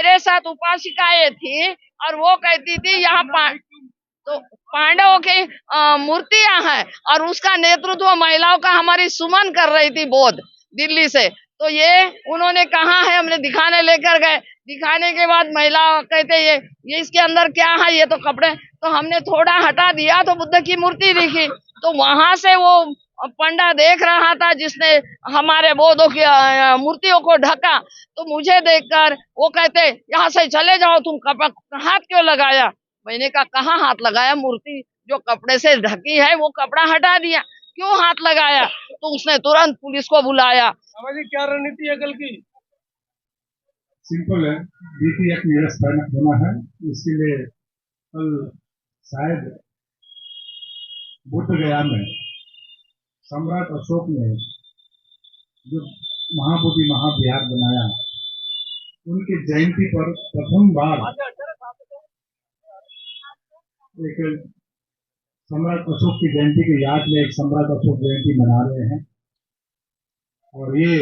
मेरे साथ उपासिकाएं थी और वो कहती थी यहाँ तो पांडवों की मूर्तियां हैं और उसका नेतृत्व महिलाओं का हमारी सुमन कर रही थी बोध दिल्ली से। तो ये उन्होंने कहा है, हमने दिखाने लेकर गए, दिखाने के बाद महिला कहते ये इसके अंदर क्या है, ये तो कपड़े, तो हमने थोड़ा हटा दिया तो बुद्ध की मूर्ति दिखी। तो वहां से वो पंडा देख रहा था जिसने हमारे बौद्धों की मूर्तियों को ढका, तो मुझे देखकर वो कहते यहाँ से चले जाओ, तुम हाथ क्यों लगाया। मैंने कहा कहाँ हाथ लगाया, मूर्ति जो कपड़े से ढकी है वो कपड़ा हटा दिया, क्यों हाथ लगाया। तो उसने तुरंत पुलिस को बुलाया। क्या रणनीति है कल की? सिंपल है, बीती एक निरस्त होना है, इसीलिए कल शायद बुद्ध गया में सम्राट अशोक ने जो महाबोधि महाविहार बनाया, उनकी जयंती पर प्रथम बार एक सम्राट अशोक की जयंती की याद में एक सम्राट अशोक जयंती मना रहे हैं। और ये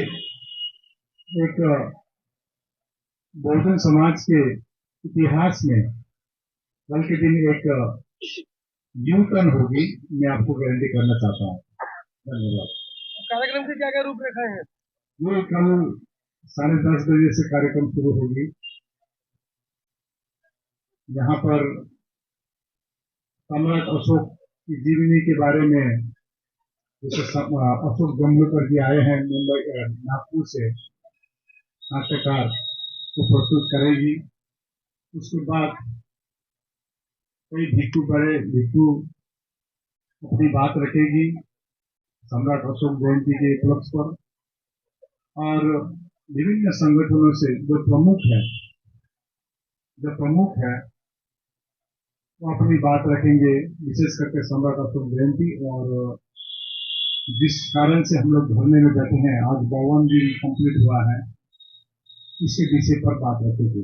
एक बहुजन समाज के इतिहास में कल के दिन एक यू टर्न होगी, मैं आपको गारंटी करना चाहता हूँ। धन्यवाद। कार्यक्रम की क्या क्या रूपरेखा है? ये कल 10:30 बजे से कार्यक्रम शुरू होगी। यहाँ पर सम्राट अशोक की जीवनी के बारे में जैसे अशोक गंगोकर जी आए हैं मुंबई नागपुर से, नाट्यकार को प्रस्तुत करेगी। उसके बाद कई बड़े भिक्षु अपनी बात रखेगी सम्राट अशोक जयंती के उपलक्ष्य पर, और विभिन्न संगठनों से जो प्रमुख है वो अपनी बात रखेंगे, विशेष करके सम्राट अशोक जयंती। और जिस कारण से हम लोग धरने में बैठे हैं, आज 52 दिन कंप्लीट हुआ है, इसके विषय पर बात रखेंगे।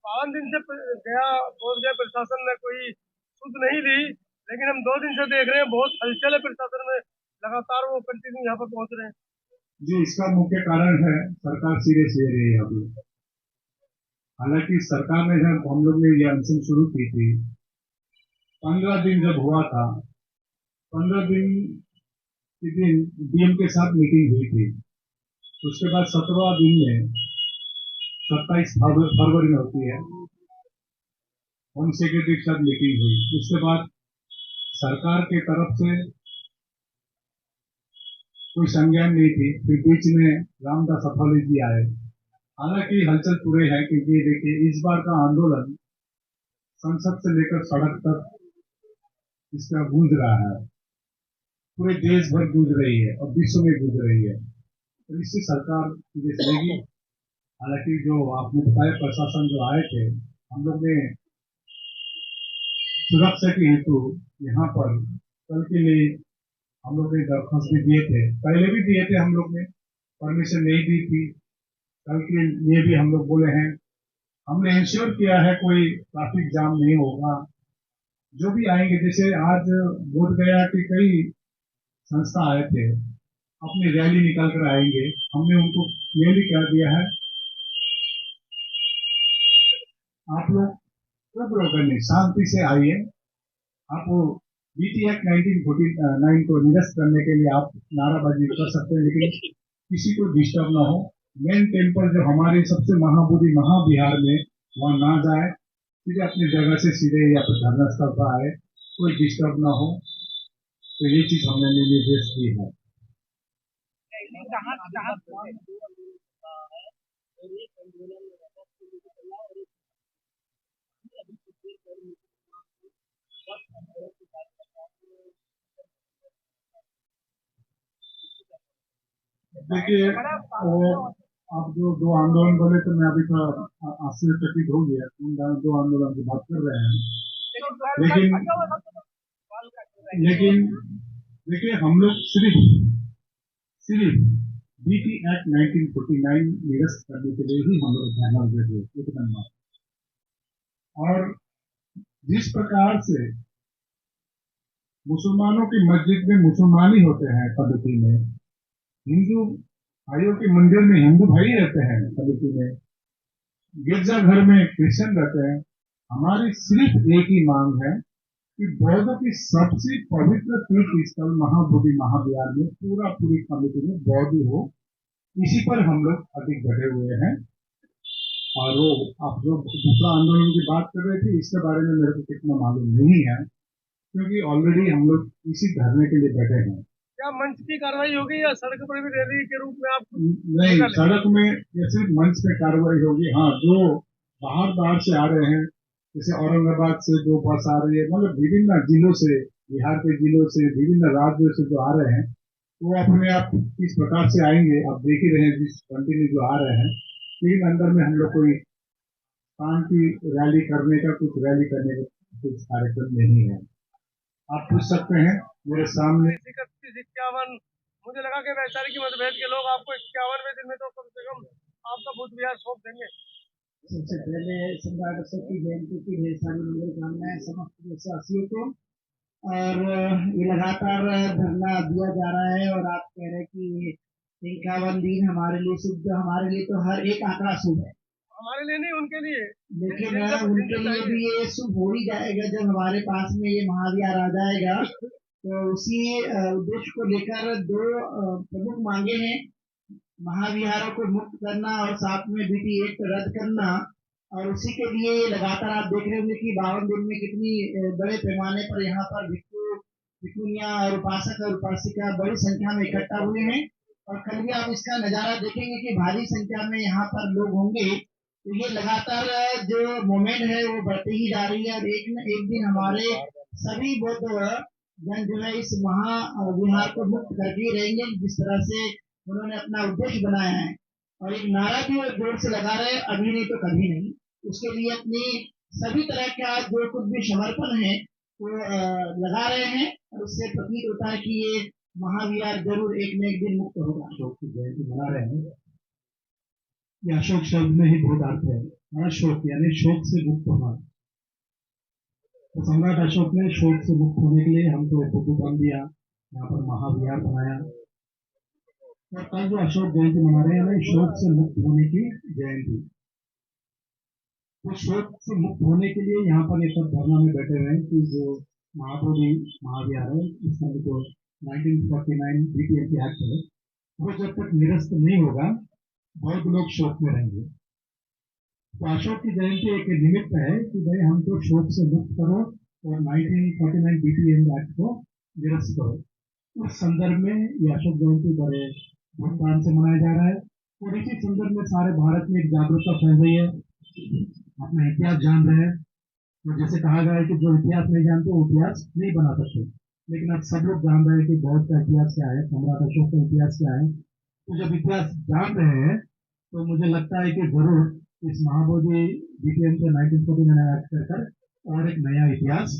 52 दिन से बोध गया प्रशासन ने कोई सुध नहीं दी, लेकिन हम 2 दिन से देख रहे हैं बहुत हलचल है प्रशासन में, लगातार वो कंटिन्यू यहाँ पर पहुंच रहे हैं। जी, इसका मुख्य कारण है सरकार सीरियस ले रही है अभी। हालांकि सरकार ने जब हम लोग ने ये अनशन शुरू की थी, 15 दिन जब हुआ था, 15 दिन के दिन डीएम के साथ मीटिंग हुई थी। उसके बाद 17 दिन में 27 फरवरी में होती है, होम सेक्रेटरी के साथ मीटिंग हुई। उसके बाद सरकार के तरफ से कोई संज्ञान नहीं थी। फिर बीच में रामदास अठावले जी आए। हालांकि हलचल पूरे है, क्योंकि देखिए इस बार का आंदोलन संसद से लेकर सड़क तक इसका गूंज रहा है, पूरे देश भर गूंज रही है और विश्व में गूंज रही है। तो इससे सरकार सीरियस लेगी। हालांकि जो आपने बताया प्रशासन जो आए थे, हम लोग ने सुरक्षा के हेतु यहाँ पर कल के लिए हम लोग ने दरखास्त भी दिए थे, पहले भी दिए थे, हम लोग ने परमिशन नहीं दी थी। कल के लिए भी हम लोग बोले हैं, हमने इंश्योर किया है कोई ट्रैफिक जाम नहीं होगा। जो भी आएंगे, जैसे आज बोध गया कि कई संस्था आए थे, अपनी रैली निकाल कर आएंगे, हमने उनको ये भी कह दिया है आप लोग नहीं, शांति से आइए। आप बीटी एक्ट 1949 को निरस्त करने के लिए आप नाराबाजी कर सकते हैं, लेकिन किसी को डिस्टर्ब ना हो। मेन टेम्पल जो हमारे सबसे महाबोधि महाविहार में, वहां ना जाए, सीधे अपनी जगह से सीधे या फिर धरना स्थल पर आए, कोई डिस्टर्ब ना हो। तो ये चीज हमने निर्देश दी है। देखिए, वो आप जो 2 आंदोलन बोले तो मैं अभी तो आश्चर्यचकित हो गया, उन 2 आंदोलन की बात कर रहे हैं। लेकिन देखिए, हम लोग सिर्फ बीटी एक्ट 1949 निरस्त करने के लिए ही हम लोग धरना दे रहे हैं, एकदम। और जिस प्रकार से मुसलमानों की मस्जिद में मुसलमान ही होते हैं पद्धति में, हिंदू भाइयों के मंदिर में हिंदू भाई रहते हैं पद्धति में, गिरजाघर में क्रिश्चियन रहते हैं, हमारी सिर्फ एक ही मांग है कि बौद्धों की सबसे पवित्र तीर्थ स्थल महाबोधि महाविहार में पूरी कमेटी में बौद्ध ही हो। इसी पर हम लोग अधिक बढ़े हुए हैं। और वो आप जो दूसरा आंदोलन की बात कर रहे थे, इसके बारे में मेरे को कितना मालूम नहीं है, क्योंकि ऑलरेडी हम लोग इसी धरने के लिए बैठे हैं। क्या मंच की कार्रवाई होगी या सड़क पर भी रैली के रूप में आप नहीं, सड़क में या सिर्फ मंच पे कार्रवाई होगी। हाँ, जो बाहर से आ रहे हैं, जैसे औरंगाबाद से जो बस आ रही है, मतलब विभिन्न जिलों से, बिहार के जिलों से, विभिन्न राज्यों से जो आ रहे हैं, वो अपने आप किस प्रकार से आएंगे आप देख ही रहे हैं, जिस कंटिन्यू जो आ रहे हैं। लेकिन अंदर में हम लोग कोई शांति रैली करने का कुछ कार्यक्रम नहीं है। आप पूछ सकते हैं मेरे सामने। 31-51 मुझे लगा कि वैशाली की मतभेद के लोग आपको 51वें दिन में तो कम से कम आपका बुद्ध विहार सौंप देंगे। सबसे पहले सम्राट अशोक की जयंती की ढेर सारी मंगलकामनाएं समस्त देशवासियों को। और ये लगातार धरना दिया जा रहा है और आप कह रहे हैं कि 51 दिन हमारे लिए शुभ, हमारे लिए तो हर एक आंकड़ा शुभ है, हमारे लिए नहीं, उनके लिए। लेकिन उनके लिए भी ये शुभ हो ही जाएगा जब हमारे पास में ये महाविहार आ जाएगा। तो उसी उद्देश्य को लेकर दो प्रमुख मांगे हैं, महाविहारों को मुक्त करना और साथ में बीटी एक्ट रद्द करना। और उसी के लिए लगातार आप देख रहे होंगे कि 52 दिन में कितनी बड़े पैमाने पर यहाँ पर भिक्षुनियां और उपासक और उपासिका बड़ी संख्या में इकट्ठा हुए हैं। और कल भी आप इसका नजारा देखेंगे कि भारी संख्या में यहाँ पर लोग होंगे। तो ये लगातार जो मूवमेंट है वो बढ़ती ही जा रही है और एक न एक दिन हमारे सभी बौद्ध जन जो है इस महाविहार को मुक्त करके रहेंगे, जिस तरह से उन्होंने अपना उद्देश्य बनाया है। और एक नारा भी वो जोर से लगा रहे हैं, अभी नहीं तो कभी नहीं। उसके लिए अपनी सभी तरह का जो कुछ भी समर्पण है वो लगा रहे हैं और उससे प्रतीत होता है कि ये महाविहार जरूर एक न एक दिन मुक्त होगा। अशोक की जयंती मना रहे हैं। ये अशोक शब्द में ही बहुत अर्थ है। अशोक यानी शोक से मुक्त होना। तो सम्राट अशोक ने शोक से मुक्त होने के लिए हमको बुद्ध बन दिया, यहाँ पर महाविहार बनाया। और कल जो अशोक जयंती मना रहे हैं, शोक से मुक्त होने की जयंती। तो शोक से मुक्त होने के लिए यहाँ पर एक धरना में बैठे हुए हैं कि जो महाबोधि महाविहार है, इसका जो 1949 बीटीएमसी एक्ट है, वो जब तक निरस्त नहीं होगा बहुत लोग शोक में रहेंगे। तो अशोक की जयंती एक निमित्त है कि भाई हमको शोक से मुक्त करो और 1949 बीटीएम एक्ट को निरस्त करो। उस संदर्भ में ये अशोक जयंती बड़े धूमधाम से मनाया जा रहा है। और इसी संदर्भ में सारे भारत में एक जागरूकता फैल रही है, अपना इतिहास जान रहे हैं। और जैसे कहा गया है कि जो इतिहास नहीं जानते वो इतिहास नहीं बना सकते, लेकिन अब सब लोग जान रहे हैं कि बौद्ध का इतिहास क्या है, सम्राट अशोक का इतिहास क्या है। तो जब इतिहास जान रहे हैं तो मुझे लगता है कि जरूर इस महाबोधि बीटीएम से 1949 एक्ट कर और एक नया इतिहास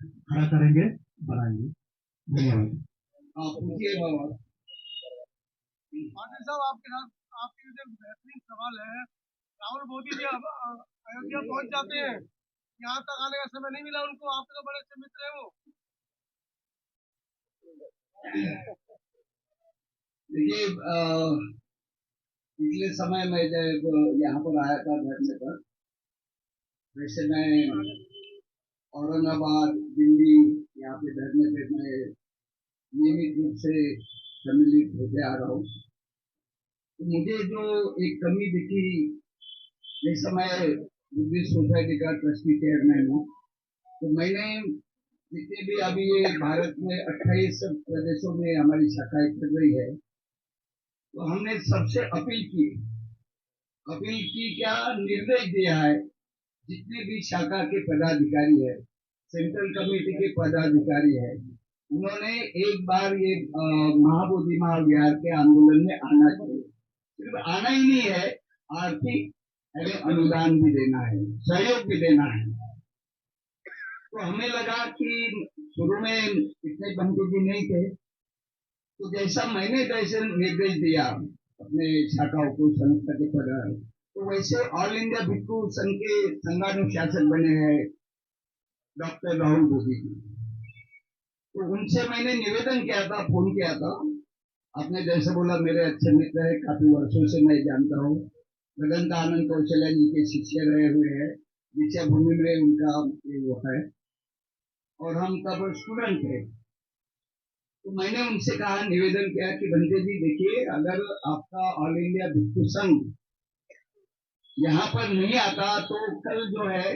खड़ा करेंगे, बनाएंगे। धन्यवाद। पाटिल साहब, आपके साथ आपके लिए बेहतरीन सवाल है। राहुल मोदी जी अब अयोध्या पहुंच जाते हैं, यहाँ तक आने का समय नहीं मिला उनको, आपके तो बड़े अच्छे मित्र हैं वो। देखिए, पिछले समय में जब यहाँ पर आया था धरने पर, वैसे मैं औरंगाबाद, दिल्ली यहाँ पे धरने पे मैं नियमित रूप से सम्मिलित होते आ रहा हूँ। तो मुझे जो एक कमी दिखी, इस समय बुद्धिस्ट सोसाइटी का ट्रस्टी चेयरमैन हूँ, तो मैंने जितने भी अभी ये भारत में 28 प्रदेशों में हमारी शाखाएं चल रही है, तो हमने सबसे अपील की क्या निर्देश दिया है, जितने भी शाखा के पदाधिकारी है, सेंट्रल कमेटी के पदाधिकारी है, उन्होंने एक बार ये महाबोधि महाविहार के आंदोलन में आना चाहिए। सिर्फ आना ही नहीं है, आर्थिक अनुदान भी देना है, सहयोग भी देना है। तो हमें लगा कि शुरू में इतने पंडित जी नहीं थे, तो जैसा मैंने जैसे निर्देश दिया अपने शाखाओं को संस्था के पदाधिकारी, तो वैसे ऑल इंडिया भिक्षु संघ के संघानुशासन बने हैं डॉक्टर राहुल मोदी जी। तो उनसे मैंने निवेदन किया था, फोन किया था। आपने जैसे बोला, मेरे अच्छे मित्र है, काफी वर्षों से मैं जानता हूँ, भगवंतानंद कौशल्या जी के शिष्य रहे हुए हैं, दीक्षा भूमि में उनका वो है, और हम तब स्टूडेंट थे। तो मैंने उनसे कहा, निवेदन किया कि बंदे जी देखिए, अगर आपका ऑल इंडिया भिक्षु संघ यहाँ पर नहीं आता तो कल जो है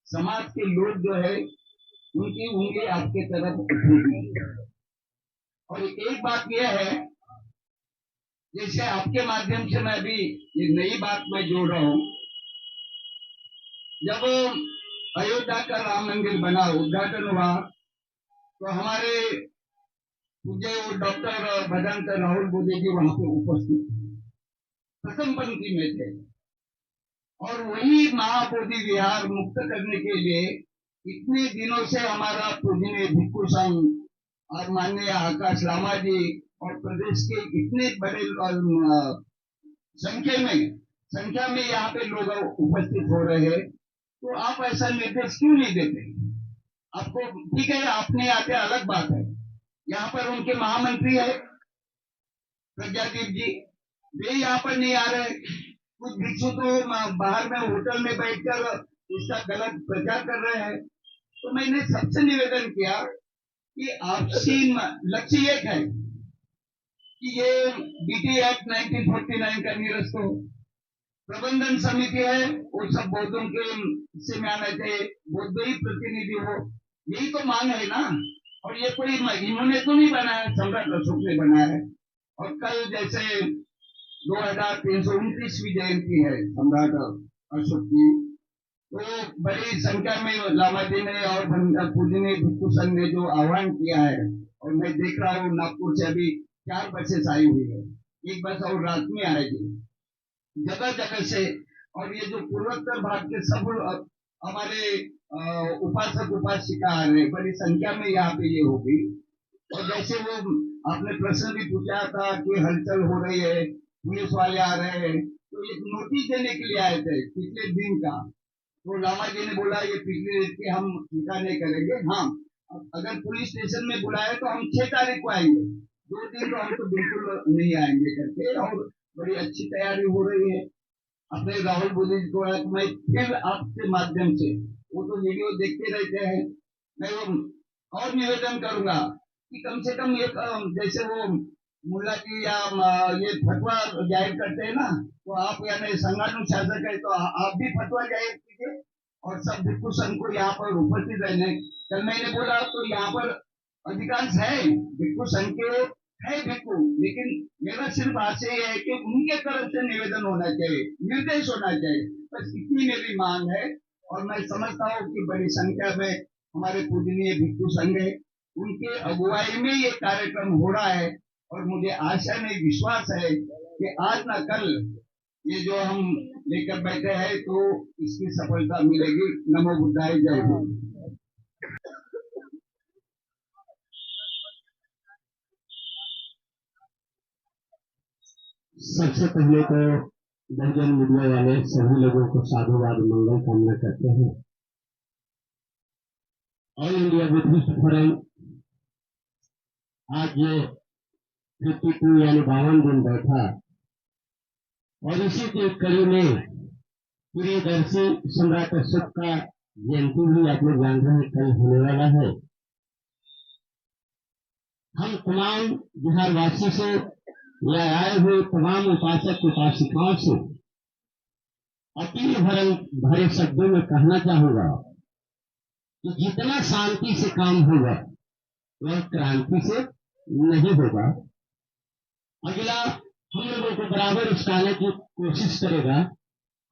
समाज के लोग जो है उनकी उंगली आपके तरफ उठेगी। और एक बात यह है, जैसे आपके माध्यम से मैं अभी ये नई बात मैं जोड़ रहा हूँ, जब अयोध्या का राम मंदिर बना, उद्घाटन हुआ, तो हमारे पूज्य डॉक्टर भदंत राहुल बोधे जी वहां पे उपस्थित प्रथम पंक्ति में थे, और वही महाबोधि विहार मुक्त करने के लिए इतने दिनों से हमारा पूजनीय भिक्षु संघ और माननीय आकाश लामा जी और प्रदेश के इतने बड़े संख्या में यहाँ पे लोग उपस्थित हो रहे हैं, तो आप ऐसा निर्देश क्यों नहीं देते? आपको ठीक है, आप नहीं आते अलग बात है, यहाँ पर उनके महामंत्री है प्रज्ञादीप जी, वे यहाँ पर नहीं आ रहे। कुछ भिक्षु तो बाहर में होटल में बैठकर इसका गलत प्रचार कर रहे हैं। तो मैंने सबसे निवेदन किया कि आपसी लक्ष्य एक है कि ये बीटी एक्ट 1949 का निरस्त हो, प्रबंधन समिति है वो सब बौद्धों के से में आना चाहिए, बौद्ध ही प्रतिनिधि हो, यही तो मांग है ना। और ये कोई इन्होंने तो नहीं बनाया, सम्राट अशोक ने बनाया है। और कल जैसे 2329वीं जयंती है सम्राट अशोक की, तो बड़ी संख्या में लामा जी ने और पूजनीय भिक्षु संघ ने जो आह्वान किया है, और मैं देख रहा हूँ नागपुर से अभी 4 बसेस आई हुई है, एक बस और रात में आएगी जगह जगह से। और ये जो पूर्वोत्तर भाग के सब हमारे उपासक उपासिका आ रहे, बड़ी संख्या में यहाँ पे ये होगी। और जैसे वो आपने प्रश्न भी पूछा था कि हलचल हो रही है, पुलिस वाले आ रहे हैं, तो एक नोटिस देने के लिए आए थे पिछले दिन का, तो लामा जी ने बोला ये पिछले दिन के हम स्वीकार नहीं करेंगे, हाँ अगर पुलिस स्टेशन में बुलाए तो हम 6 तारीख को आएंगे, 2 दिन तो हम तो बिल्कुल नहीं आएंगे करके। और बड़ी अच्छी तैयारी हो रही है। अपने राहुल बोधे जी को मैं फिर आपके माध्यम से, वो तो वीडियो देखते रहते हैं, मैं वो और निवेदन करूंगा कि कम से कम एक जैसे वो मुल्ला जी या ये फतवा जाहिर करते हैं ना, तो आप यानी संघानुशासक है तो आप भी फतवा जाहिर कीजिए और सब भिक्षु संघ को यहाँ पर उपस्थित रहने। कल मैंने बोला तो यहाँ पर अधिकांश है भिक्षु संघ के है भिक्षु, लेकिन मेरा सिर्फ आशय है कि उनके तरफ से निवेदन होना चाहिए, निर्देश होना चाहिए, बस इतनी मेरी मांग है। और मैं समझता हूँ कि बड़ी संख्या में हमारे पूजनीय भिक्षु संघ है, उनके अगुवाई में ये कार्यक्रम हो रहा है, और मुझे आशा नहीं विश्वास है कि आज न कल ये जो हम लेकर बैठे हैं तो इसकी सफलता मिलेगी। नमो बुद्धाय, जय हिंद। सबसे पहले तो बहुजन मीडिया वाले सभी लोगों को साधुवाद मंगल कामना करते हैं। ऑल इंडिया बुद्धिस्ट फोरम आज 52 यानी 52 दिन बैठा, और इसी के कड़ी में प्रियदर्शी सम्राट अशोक का जयंती भी आप लोग जान रहे हैं कल होने वाला है। हम तमाम बिहारवासी से या आए हुए तमाम उपासक उपासिकाओं से अपील भरे शब्दों में कहना चाहूंगा कि जितना शांति से काम होगा वह क्रांति से नहीं होगा। अगला हम लोगों को बराबर उस्काने की कोशिश करेगा,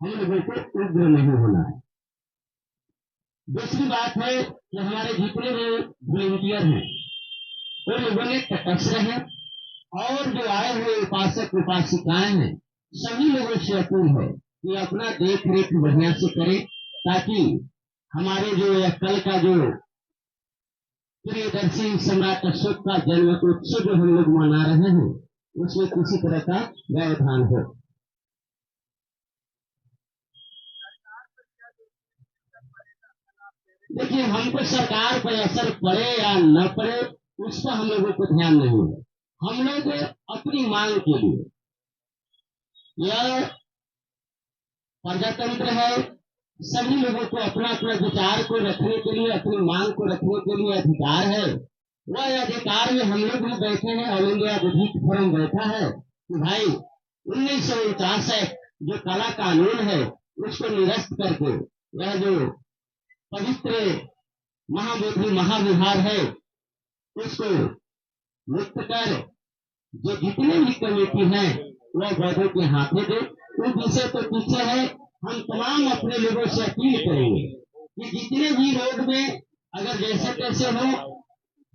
हम लोगों को उग्र नहीं होना है। दूसरी बात है कि हमारे जितने भी वॉलंटियर हैं वो लोगों ने तटस्थ रहे, और जो आए हुए उपासक उपासिकाएं हैं सभी लोगों से अपील है कि अपना देख रेख बढ़िया से करें, ताकि हमारे जो कल का जो प्रियदर्शी सम्राट अशोक का जन्म उत्सव जो हम लोग मना रहे हैं उसमें किसी तरह का व्यवधान हो। देखिए, हमको सरकार पर असर पड़े या न पड़े उस पर हम लोगों को ध्यान नहीं है। हम लोग अपनी मांग के लिए या प्रजातंत्र है, सभी लोगों को अपना अपना विचार को रखने के लिए, अपनी मांग को रखने के लिए अधिकार है। वह अधिकार में हम लोग भी बैठे हैं, ऑल इंडिया विधिक फोरम बैठा है कि भाई 1949 जो काला कानून है उसको निरस्त करके यह जो पवित्र महाबोधि महाविहार है उसको मुक्त कर जो जितने भी कमेटी है वह बौद्धों के हाथों दे। वो विषय तो पीछे है, हम तमाम अपने लोगों से अपील करेंगे कि जितने भी रोड में अगर जैसे तैसे हो,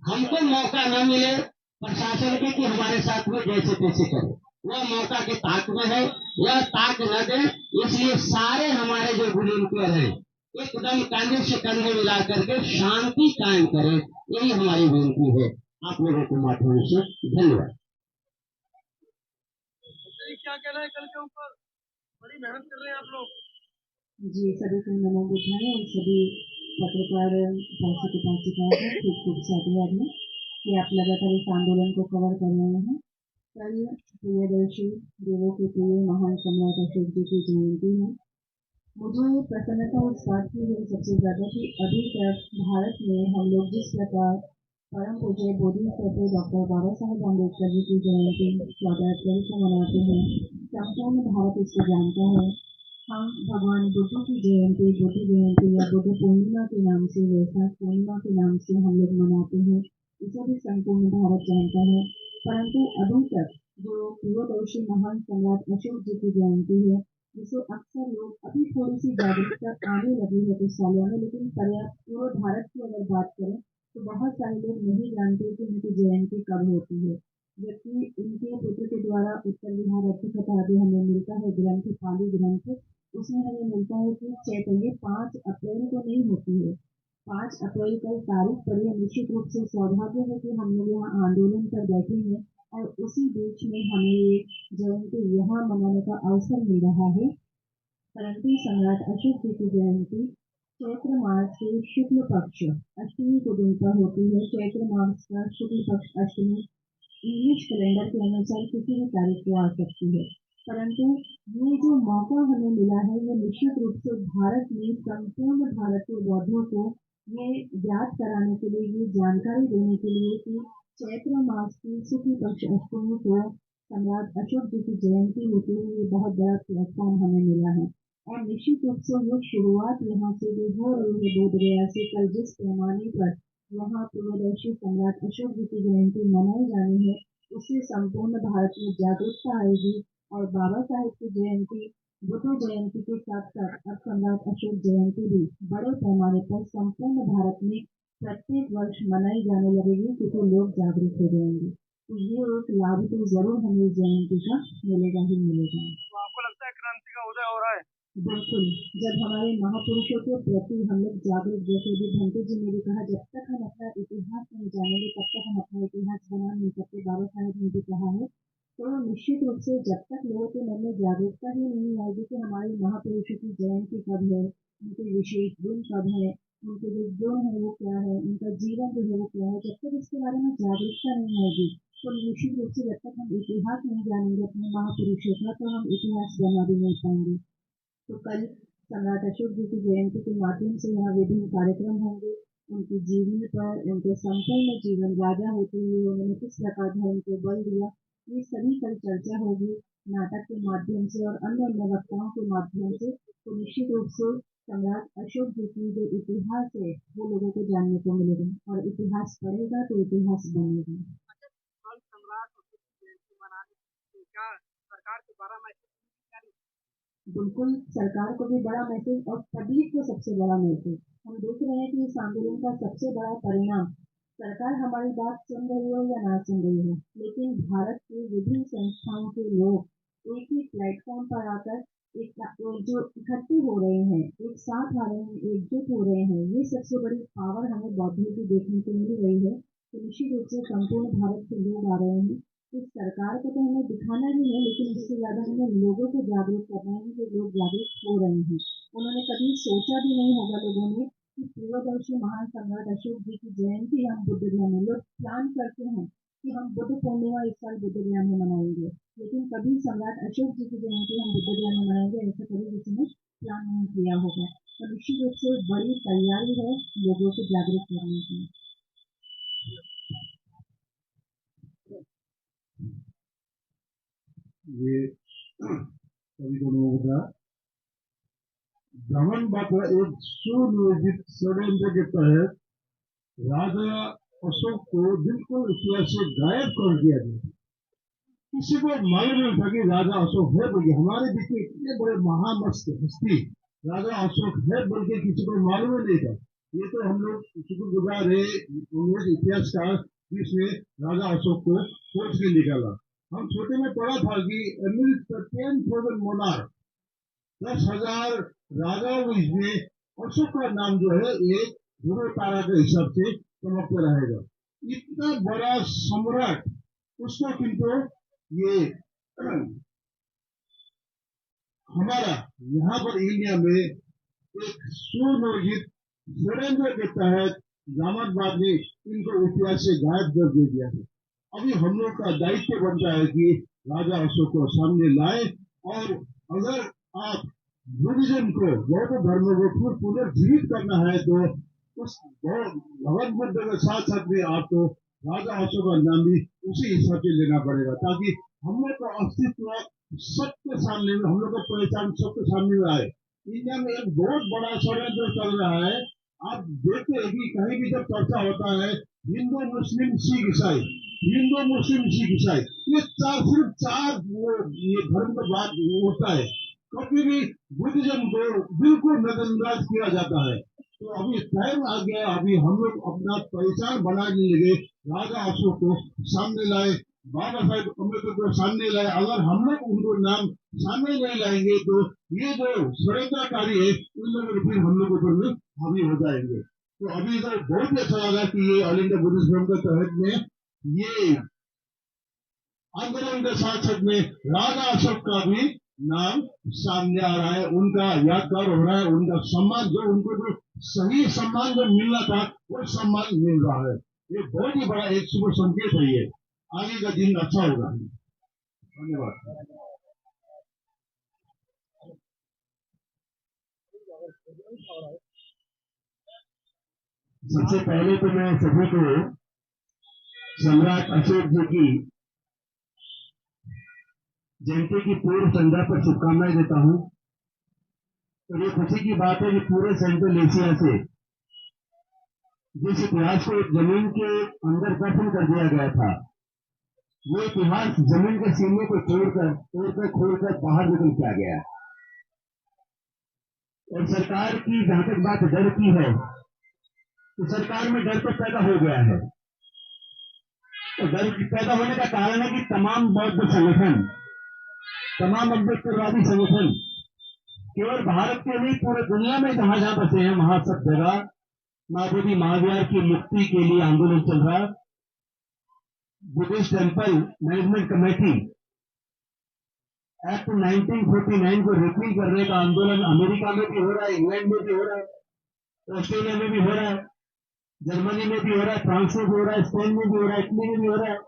हमको मौका न मिले प्रशासन के कि हमारे साथ में जैसे तैसे करे, वह मौका के ताक में है, यह ताक न दे। इसलिए सारे हमारे जो वॉलंटियर हैं एकदम कंधे से कंधे मिला करके शांति कायम करें, यही हमारी विनती है आप लोगों के माध्यम से। धन्यवाद। क्या कहना है कल के ऊपर? बड़ी मेहनत कर रहे हैं आप लोग। जी, सभी को नमो बुद्धाय और सभी पत्रकार उपासक उपासिकाओं को खूब खूब साधुवाद में कि आप लगातार इस आंदोलन को कवर कर रहे हैं। कल प्रियदर्शी देवों के प्रिय महान सम्राट अशोक जी की जयंती है। मुझे प्रसन्नता इस बात की है सबसे ज्यादा कि अभी तक भारत में हम लोग जिस प्रकार परम पूज्य बोधिसत्व डॉक्टर बाबा साहेब अम्बेडकर जी की जयंती 14 अप्रैल को मनाते हैं, संपूर्ण भारत इसको जानता है। हम भगवान बुद्ध की जयंती बुद्ध जयंती या बुद्ध पूर्णिमा के नाम से, वैशाख पूर्णिमा के नाम से हम लोग मनाते हैं, इसे भी संपूर्ण भारत जानता है। परंतु अभी तक जो प्रियदर्शी महान सम्राट अशोक जी की जयंती है, जिसे अक्सर लोग अभी थोड़ी सी जागरूकता आने लगी है कुछ सालों में, लेकिन पर्याप्त पूरे भारत की अगर बात करें तो बहुत सारे लोग नहीं जानते कि उनकी जयंती कब होती है। जबकि उनके पुत्र के द्वारा उत्तर बिहार अर्थ कथा जो हमें मिलता है ग्रंथ, पाली ग्रंथ, उसमें हमें मिलता है कि चैतन्य 5 अप्रैल को नहीं होती है। 5 अप्रैल कल तारीख पर यह निश्चित रूप से सौभाग्य है कि हम लोग यहाँ आंदोलन पर बैठे हैं और उसी बीच में हमें ये जयंती यहाँ मनाने का अवसर मिल रहा है। परंतु सम्राट अशोक जी की जयंती चैत्र मास के शुक्ल पक्ष अष्टमी के दिन पर होती है। चैत्र मास का शुक्ल पक्ष अष्टमी इंग्लिश कैलेंडर के अनुसार किसी भी तारीख को आ सकती है। परंतु ये जो मौका हमें मिला है ये निश्चित रूप से भारत में संपूर्ण भारतीय बौद्धों को ये ज्ञात कराने के लिए, ये जानकारी देने के लिए कि चैत्र मास की शुक्ल पक्ष अष्टमी को सम्राट अशोक जी की जयंती होती है। ये बहुत बड़ा प्लेटफॉर्म हमें मिला है और निश्चित रूप से ये शुरुआत यहाँ से भी हो रही है बोध गया से। कल जिस पैमाने पर यहाँ प्रियदर्शी सम्राट अशोक जी की जयंती मनाई जानी है, उससे संपूर्ण भारत में जागरूकता आएगी और बाबा साहेब की जयंती, बुद्ध जयंती के साथ साथ अब सम्राट अशोक जयंती भी बड़े पैमाने पर संपूर्ण भारत में प्रत्येक वर्ष मनाई जाने लगेगी क्योंकि लोग जागरूक हो जाएंगे। तो ये एक लाभ तो जरूर हमें जयंती का मिलेगा ही मिलेगा। तो आपको लगता है क्रांति का उदय हो रहा है? बिल्कुल, जब हमारे महापुरुषों के प्रति हम लोग जागरूक, जैसे भी भंते जी ने भी कहा, जब तक हम अपना इतिहास नहीं जानेंगे तब तक हम अपना इतिहास बना नहीं सकते। बाबा साहेब ने भी कहा है। तो निश्चित रूप से जब तक लोगों के मन में जागरूकता ही नहीं आएगी कि हमारे महापुरुषों की जयंती कब है, उनके विशेष गुण कब है, उनके जो गुण है वो क्या है, उनका जीवन जो है वो क्या है, जब तक इसके बारे में जागरूकता नहीं आएगी तो निश्चित रूप से जब तक हम इतिहास नहीं जानेंगे अपने महापुरुषों का तो हम इतिहास बना भी नहीं पाएंगे। तो कल सम्राट अशोक जी की जयंती के माध्यम से यहाँ विभिन्न कार्यक्रम होंगे। उनकी जीवनी पर, उनके संपूर्ण जीवन, राजा होते हुए उन्होंने किस प्रकार धर्म को बल दिया, ये सभी कल चर्चा होगी नाटक के माध्यम से और अन्य अन्य वक्ताओं के माध्यम से। तो निश्चित रूप से सम्राट अशोक जी की जो इतिहास है वो लोगों को जानने को मिलेगा और इतिहास पढ़ेगा तो इतिहास बनेगा। कल सम्राट अशोक की जयंती मनाने क्या सरकार के द्वारा मैसेज बिल्कुल, सरकार को भी बड़ा मैसेज और पब्लिक को सबसे बड़ा मैसेज। हम देख रहे हैं कि इस आंदोलन का सबसे बड़ा परिणाम, सरकार हमारी बात सुन रही हो या ना सुन रही हो, लेकिन भारत के विभिन्न संस्थाओं के लोग एक ही प्लेटफॉर्म पर आकर एक जो इकट्ठे हो रहे हैं, एक साथ आ रहे हैं, एकजुट हो रहे हैं, ये सबसे बड़ी पावर हमें बौद्धों की देखने को मिल रही है। तो निश्चित रूप से संपूर्ण भारत के लोग आ रहे हैं। इस सरकार को तो हमें दिखाना ही है, लेकिन इससे ज्यादा हमें लोगों को जागरूक करना है कि लोग जागरूक हो रहे हैं। उन्होंने कभी सोचा भी नहीं होगा लोगों ने कि प्रियदर्शी महान सम्राट अशोक जी की जयंती हम बुद्ध धर्म में लोग प्लान करते हैं कि हम बुद्ध पूर्णिमा इस साल बुद्ध गया में मनाएंगे, लेकिन कभी सम्राट अशोक जी की जयंती हम बुद्ध गया में मनाएंगे ऐसा कभी किसी ने प्लान नहीं किया होगा। तो निश्चित रूप से बड़ी तैयारी है लोगों को जागरूक करने की। ये सभी को लोगों का ब्राह्मणबाद एक सुनियोजित षड्यंत्र के तहत राजा अशोक को बिल्कुल इतिहास से गायब कर दिया गया। किसी को मालूम नहीं था कि राजा अशोक है बोल के। हमारे बीच में इतने बड़े महामस्त हस्ती राजा अशोक है बोल के किसी को मालूम ही नहीं था। ये तो हम लोग शुक्रगुजार है इतिहासकार जिसने राजा अशोक को खोज के निकाला। हम छोटे में पढ़ा था कि 10,000 मोनार्क 10,000 राजाओं में अशोक का नाम जो है एक ध्रुव तारा के हिसाब से चमकता रहेगा। इतना बड़ा सम्राट उसको किंतु ये हमारा यहाँ पर इंडिया में एक सुनियोजित षड्यंत्र के तहत जामतबाद ने इनको इतिहास से गायब कर दिया है। अभी हम लोग का दायित्व बनता है कि राजा अशोक को सामने लाए, और अगर आप बुद्धिज्म को बौद्ध धर्म को पुनर्जीवित करना है तो उस भगवत बुद्ध के साथ साथ में आपको राजा अशोक का नाम भी उसी हिसाब से लेना पड़ेगा, ताकि हम लोग का अस्तित्व सबके सामने में, हम लोग का पहचान सबके सामने में आए। इंडिया में एक बहुत बड़ा षड्यंत्र चल रहा है। आप देखते हैं कि कहीं भी जब चर्चा होता है हिंदू मुस्लिम सिख ईसाई, हिंदू मुस्लिम सिख ईसाई, ये सिर्फ चार ये धर्म का बात होता है। कभी भी बुद्धिज्म को बिल्कुल नजरअंदाज किया जाता है। तो अभी टाइम आ गया, अभी हम लोग अपना पहचान बनाने लगे, राजा अशोक को सामने लाए, बाबा साहेब अम्बेडकर को सामने लाए। अगर हम लोग उनको नाम सामने नहीं लाएंगे तो ये जो षड्यंत्रकारी है उन लोगों फिर हम लोग ऊपर में हावी हो जाएंगे। तो अभी तो बहुत ही अच्छा लगा कि ये ऑल इंडिया बुद्धिस्ट फोरम के तहत में ये आंदोलन के साथ साथ में राजा अशोक का भी नाम सामने आ रहा है, उनका यादगार हो रहा है, उनका सम्मान जो उनको जो सही सम्मान जो मिलना था वो सम्मान मिल रहा है। ये बहुत ही बड़ा एक शुभ संकेत है। ये आगे का दिन अच्छा होगा। धन्यवाद। सबसे पहले तो मैं सभी को सम्राट अशोक जी की जयंती की पूर्व संध्या पर शुभकामनाएं देता हूं। तो ये खुशी की बात है कि पूरे सेंट्रल एशिया से जिस इतिहास को जमीन के अंदर दफन कर दिया गया था, वो इतिहास जमीन के सीने को तोड़कर खोलकर बाहर निकल के आ गया। और सरकार की जहां तक बात डर की है, तो सरकार में डर तो पैदा हो गया है। तो डर पैदा होने का कारण है कि तमाम बौद्ध संगठन, तमाम अम्बेडकरवादी संगठन केवल भारत के नहीं पूरे दुनिया में जहां जहां बसे हैं, वहां सब जगह महाबोधि महावीर की मुक्ति के लिए आंदोलन चल रहा है। Buddhist temple management committee act 1949 को रिपील करने का आंदोलन अमेरिका में भी हो रहा है, इंग्लैंड में भी हो रहा है, ऑस्ट्रेलिया में भी हो रहा है, जर्मनी में भी हो रहा है, फ्रांस में भी हो रहा है, स्पेन में भी हो रहा है, इटली में भी हो रहा है।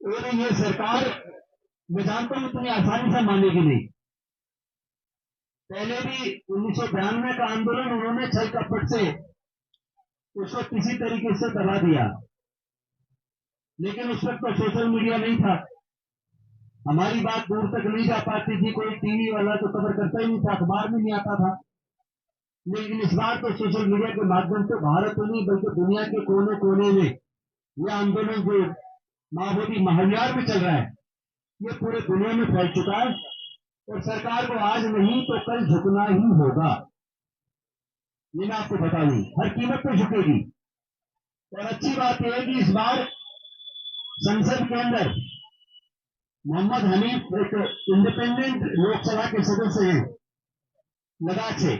और ये सरकार मैं जानता हूं इतनी आसानी से मानेगी नहीं। पहले भी 1992 का आंदोलन उन्होंने छल कपट से उसको किसी तरीके से दबा दिया, लेकिन उस वक्त तो सोशल मीडिया नहीं था, हमारी बात दूर तक नहीं जा पाती थी, कोई टीवी वाला तो खबर करता ही नहीं था, अखबार में नहीं आता था। लेकिन इस बार तो सोशल मीडिया के माध्यम से भारत में नहीं बल्कि दुनिया के कोने कोने में यह आंदोलन जो महाबोधि महावीर में चल रहा है, ये पूरे दुनिया में फैल चुका है। और सरकार को आज नहीं तो कल झुकना ही होगा, ये मैं आपको बता दूं, हर कीमत पर झुकेगी। और अच्छी बात यह है कि इस बार संसद के अंदर मोहम्मद हनीफ एक इंडिपेंडेंट लोकसभा के सदस्य हैं लद्दाख से।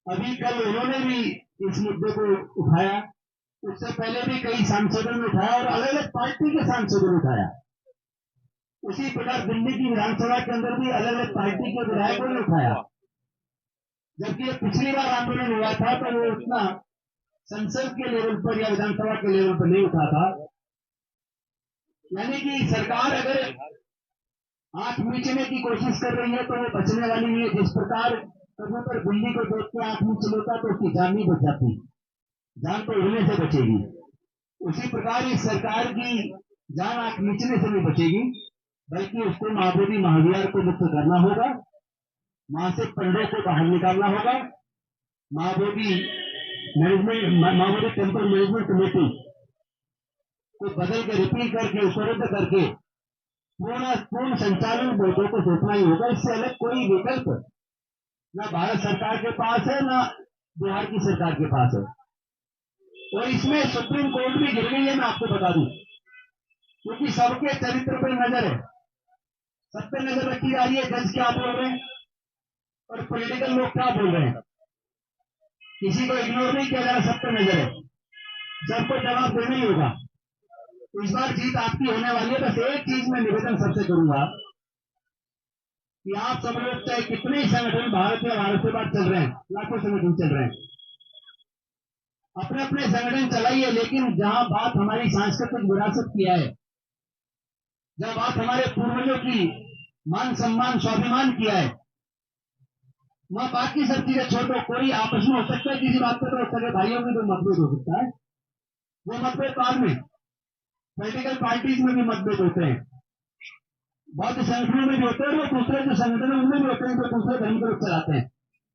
अभी कल उन्होंने भी इस मुद्दे को उठाया, उससे पहले भी कई सांसदों ने उठाया और अलग अलग पार्टी के सांसदों ने उठाया। उसी प्रकार दिल्ली की विधानसभा के अंदर भी अलग अलग पार्टी के विधायकों ने उठाया। जबकि पिछली बार आंदोलन हुआ था तो वो उतना संसद के लेवल पर या विधानसभा के लेवल पर नहीं उठा था। यानी कि सरकार अगर आंख मीचने की कोशिश कर रही है तो वो बचने वाली नहीं है। जिस प्रकार कबूतर बिल्ली को देख के आंख मीच लेता तो उसकी जान नहीं बच जाती, जान तो उड़ने से बचेगी। उसी प्रकार इस सरकार की जान आंख मीचने से नहीं बचेगी, बल्कि उसको महाबोधि महाविहार को मुक्त करना होगा, वहां से पंडों को बाहर निकालना होगा। महाबोधि टेम्पल मैनेजमेंट कमेटी को बदल के रिपील करके उपलब्ध करके पूर्ण संचालन बोर्डों को सोचना ही होगा। इससे अलग कोई विकल्प ना भारत सरकार के पास है ना बिहार की सरकार के पास है। और इसमें सुप्रीम कोर्ट भी गिर गई है, मैं आपको बता दूं, क्योंकि सबके चरित्र पर नजर है, सब पे नजर रखी जा रही है। जज क्या बोल रहे हैं और पॉलिटिकल लोग क्या बोल रहे हैं, किसी को इग्नोर नहीं किया जा रहा, सब पे नजर है, सबको जवाब देना ही होगा। तो इस बार जीत आपकी होने वाली है। बस एक चीज मैं निवेदन सबसे करूंगा कि आप सब लोग चाहे कितने ही संगठन भारत या भारत से बात चल रहे हैं, लाखों संगठन चल रहे हैं, अपने अपने संगठन चलाइए, लेकिन जहां बात हमारी सांस्कृतिक विरासत की है, जहां बात हमारे पूर्वजों की मान सम्मान स्वाभिमान किया है, वहां बाकी सब चीजें छोड़ो। कोई आपस में हो सकता है किसी बात पर, तो सगे भाइयों में तो मतभेद हो सकता है, वो मतभेद बाद में पॉलिटिकल पार्टीज में भी मतभेद होते हैं, बहुत संगठनों में भी होते हैं, वो दूसरे जो संगठन है उनमें भी होते हैं जो दूसरे धर्म को चलाते हैं।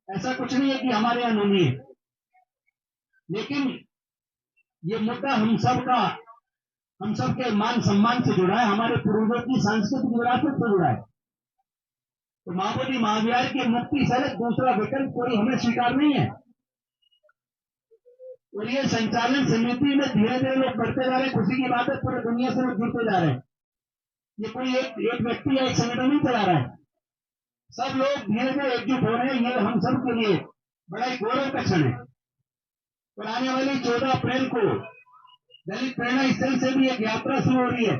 ऐसा कुछ नहीं है कि हमारे यहाँ नहीं है, लेकिन ये मुद्दा हम सबके मान सम्मान से जुड़ा है, हमारे पूर्वजों की सांस्कृतिक विरासत से जुड़ा है। तो महाबोधि महाविहार की मुक्ति से दूसरा विकल्प कोई हमें स्वीकार नहीं है। और ये संचालन समिति में धीरे धीरे लोग बढ़ते जा रहे हैं, खुशी की बात है, पूरे दुनिया से लोग जुड़ते जा रहे हैं। ये कोई एक व्यक्ति या एक संगठन नहीं चला रहा है, सब लोग धीरे धीरे एकजुट हो रहे हैं। ये हम सब के लिए बड़ा ही गौरव का क्षण है। और आने वाली 14 अप्रैल को दलित प्रेरणा स्थल से भी एक यात्रा शुरू हो रही है,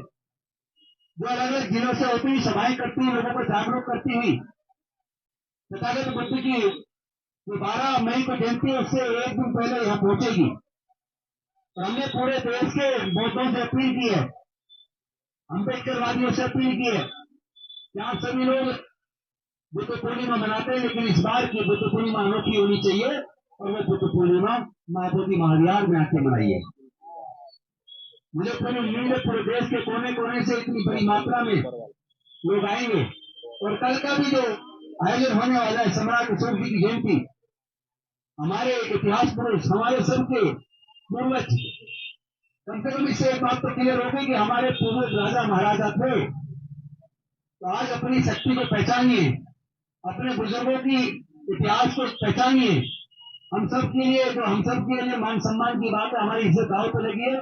जो अलग अलग जिलों से होती हुई सभाएं करती हुई लोगों को जागरूक करती हुई तथागत बुद्ध की जो 12 मई को जयंती है उससे एक दिन पहले यहाँ पहुंचेगी। और हमने पूरे देश के बौद्धों से अपील की है, अम्बेडकरवादियों से अपील की है कि आप सभी लोग बुद्ध पूर्णिमा मनाते हैं, लेकिन इस बार की बुद्ध पूर्णिमा अनोखी होनी चाहिए और वो बुद्ध पूर्णिमा महाबोधि महाविहार में आके मनाइए। मुझे पूरी उम्मीद है पूरे देश के कोने कोने से इतनी बड़ी मात्रा में लोग आएंगे। और कल का भी जो आयोजन होने वाला है सम्राट अशोक जी की जयंती, हमारे इतिहास पुरुष, हमारे सबके पूर्वज, कम से कम इससे एक बात तो क्लियर होगी कि हमारे पूर्वज राजा महाराजा थे। तो आज अपनी शक्ति को पहचानिए, अपने बुजुर्गों की इतिहास को पहचानिए। हम सब के लिए मान सम्मान की बात है, हमारी इज्जत दाव पे लगी है।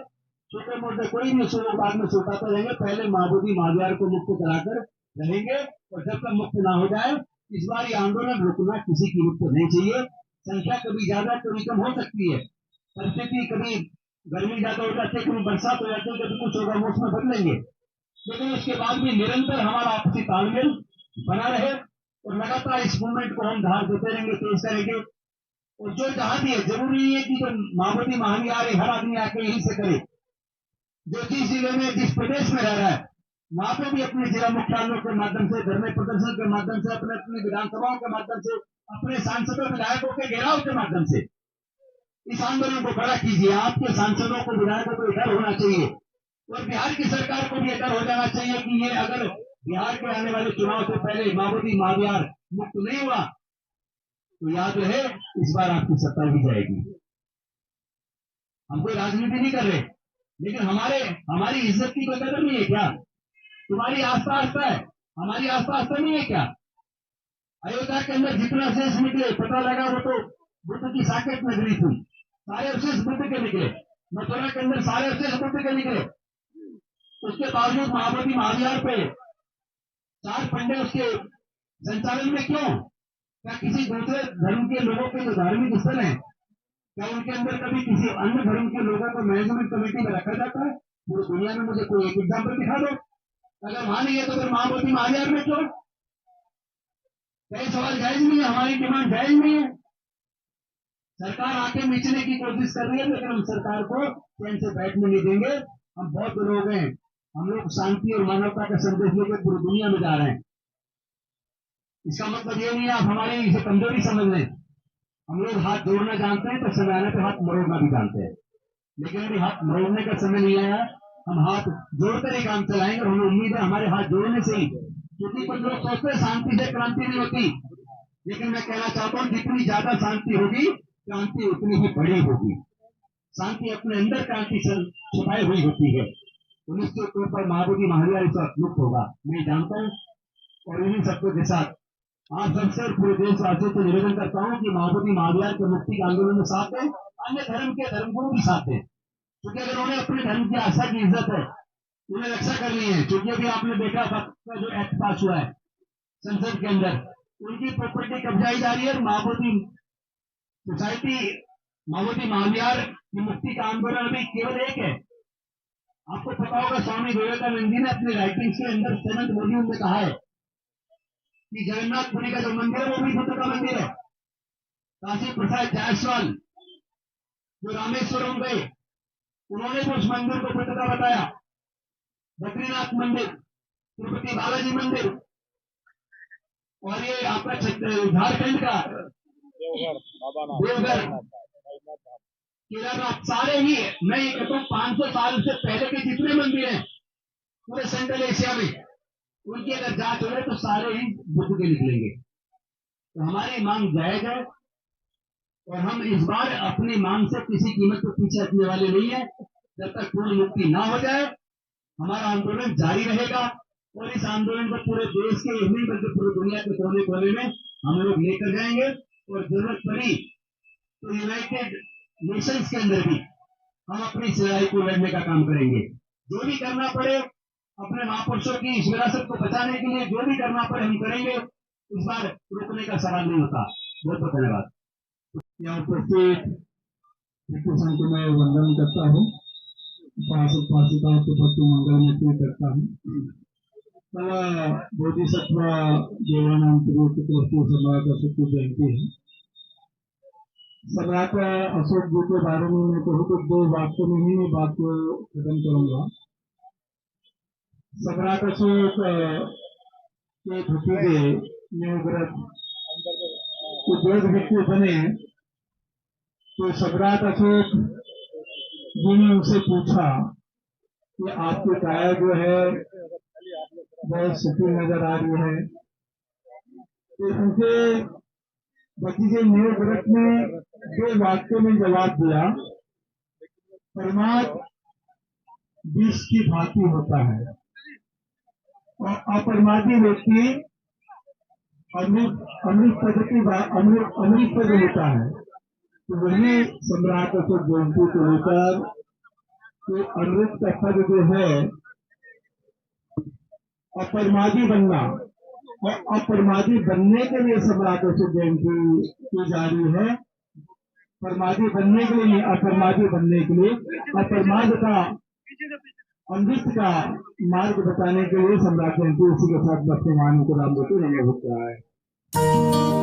छोटे मोटे कोई भी उसको बाद में छुटाते रहेंगे, पहले महाबोधि महाविहार को मुक्त कराकर रहेंगे। और जब तक मुक्त ना हो जाए, इस बार ये आंदोलन रुकना किसी की मुक्त नहीं चाहिए। संख्या कभी ज्यादा कभी कम हो सकती है, परिस्थिति कभी गर्मी ज्यादा हो जाती है, कभी बरसात हो जाती है, कभी कुछ होगा, मौसम बदलेंगे, लेकिन उसके बाद भी निरंतर हमारा आपसी तालमेल बना रहे और लगातार इस मूवमेंट को हम धार देते रहेंगे, तेज करेंगे। और जो जहां भी है, जरूरी नहीं है कि जो महाबोधि महाविहार है हर आदमी आके यहीं से करे। जो जिस जिले में जिस प्रदेश में रह रहा है वहां पे भी अपने जिला मुख्यालयों के माध्यम से, धरने प्रदर्शन के माध्यम से, अपने अपनी विधानसभाओं के माध्यम से, अपने सांसदों विधायकों के घेराव के माध्यम से इस आंदोलन को बड़ा कीजिए। आपके सांसदों को, विधायकों को डर होना चाहिए और बिहार की सरकार को भी डर हो जाना चाहिए कि ये अगर बिहार के आने वाले चुनाव से पहले महाबोधि महाविहार मुक्त नहीं हुआ तो याद रहे इस बार आपकी सत्ता भी जाएगी। हम कोई राजनीति नहीं कर रहे, लेकिन हमारी इज्जत की कोई कदर नहीं है क्या? तुम्हारी आस्था आस्था है, हमारी आस्था आस्था नहीं है क्या? अयोध्या के अंदर जितना शेष निकले, पता लगा वो तो बुद्ध की साकेत नगरी थी, सारे अवशेष बुद्ध के निकले। मथुरा के अंदर सारे अवशेष बुद्ध के निकले। उसके बावजूद महाबोधि महाविहार पे 4 पंडे उसके संचालन में क्यों? क्या किसी दूसरे धर्म के लोगों के जो धार्मिक स्थल है, क्या उनके अंदर कभी किसी अन्य धर्म के लोगों को मैनेजमेंट कमेटी में रखा जाता है? पूरी दुनिया में मुझे कोई एक एग्जाम्पल दिखा दो। अगर वहां नहीं है तो फिर महाबोधि महाविहार में क्यों? कई सवाल जायज नहीं है, हमारी डिमांड जायज नहीं है। सरकार आके बेचने की कोशिश कर रही है, लेकिन हम सरकार को चैन से बैठने नहीं देंगे। हम बहुत लोग हैं, हम लोग शांति और मानवता का संदेश लेकर पूरी दुनिया में जा रहे हैं। इसका मतलब ये नहीं है आप हमारी इसे कमजोरी समझ लें। हम लोग हाथ जोड़ना जानते हैं तो समय आने पर हाथ मरोड़ना भी जानते हैं, लेकिन अभी हाथ मरोड़ने का समय नहीं आया। हम हाथ जोड़कर ही काम चलाएंगे और हमें उम्मीद है हमारे हाथ जोड़ने से ही, क्योंकि कुछ लोग सोचते हैं शांति से क्रांति नहीं होती, लेकिन मैं कहना चाहता हूँ जितनी ज्यादा शांति होगी क्रांति उतनी ही बड़ी होगी। शांति अपने अंदर क्रांति छुपाई हुई होती है। 1900 पर महाबोधि महावीर इस वक्त मुक्त होगा, मैं जानता हूँ। और इन्हीं सबको के साथ आप सबसे और पूरे देशवासियों को निवेदन करता हूँ कि महाबोधि महावीर के मुक्ति के आंदोलन में साथ है, अन्य धर्म के धर्मगुरु भी साथ है, क्योंकि अगर उन्हें अपने धर्म की आस्था की इज्जत है, उन्हें रक्षा करनी है। क्योंकि अभी आपने देखा वक्त का जो एक्ट पास हुआ है संसद के अंदर, उनकी प्रॉपर्टी कब्जाई जा रही है। महाबोधि सोसाइटी, महाबोधि महावीर की मुक्ति का आंदोलन अभी केवल एक है। आपको पता होगा स्वामी विवेकानंद जी ने अपने राइटिंग्स के अंदर 7th मॉड्यूल में कहा है कि जगन्नाथपुरी का जो मंदिर है वो भी बुद्ध का मंदिर है। काशी प्रसाद जायसवाल जो रामेश्वरम गए, उन्होंने भी उस मंदिर को बुद्ध का बताया। बद्रीनाथ मंदिर, तिरुपति बालाजी मंदिर, और ये आपका झारखंड का देवघर, केदारनाथ, सारे ही मैं ये कहता हूँ 500 साल से पहले के जितने मंदिर हैं पूरे सेंट्रल एशिया में, उनकी अगर जांच हो रही तो सारे ही बुद्ध के निकलेंगे। तो हमारी मांग जायज है और हम इस बार अपनी मांग से किसी कीमत पर पीछे हटने वाले नहीं है। जब तक पूर्ण मुक्ति ना हो जाए हमारा आंदोलन जारी रहेगा और इस आंदोलन को पूरे देश के नहीं बल्कि पूरी दुनिया के कोने कोने में हम लोग लेकर जाएंगे। और जरूरत पड़ी तो यूनाइटेड नेशंस के अंदर भी हम अपनी इस लड़ाई को लड़ने का काम करेंगे। जो भी करना पड़े अपने महापुरुषों की इस विरासत को बचाने के लिए जो भी करना पड़े हम करेंगे। इस बार रुकने का सवाल नहीं होता। बहुत बहुत धन्यवाद। यहाँ उपस्थित संत मैं वंदन करता हूँ, उपासिकाओं के प्रति मंगल में करता हूँ। बोधिसत्व देवानंद सम्राट अशोक की जयंती है। सम्राट अशोक जी के बारे में मैं कहूँ तो 2 वाक्यों में ही बात को खत्म करूंगा। सम्राट अशोक के भतीजे न्यूव्रत उद्योग व्यक्ति बने तो सम्राट अशोक जी ने उनसे पूछा कि आपकी काया जो है बहुत सुखी नजर आ रही है। तो उनके भतीजे न्यूव्रत ने 2 वाक्यों में जवाब दिया, परमात्मा विष की भांति होता है और अपरमादी व्यक्ति अमृत पद होता है। तो वही सम्राट अशोक जयंती को लेकर तो अमृत का पद जो है अपरमादी बनना और अपरमादी बनने के लिए सम्राट अशोक जयंती की जा रही है। परमादी बनने के लिए नहीं, अपरमादी बनने के लिए, अपरमाद का अमृत का मार्ग बताने के लिए सम्राट जयंती। उसी के साथ वर्तमान को नाम देते हैं।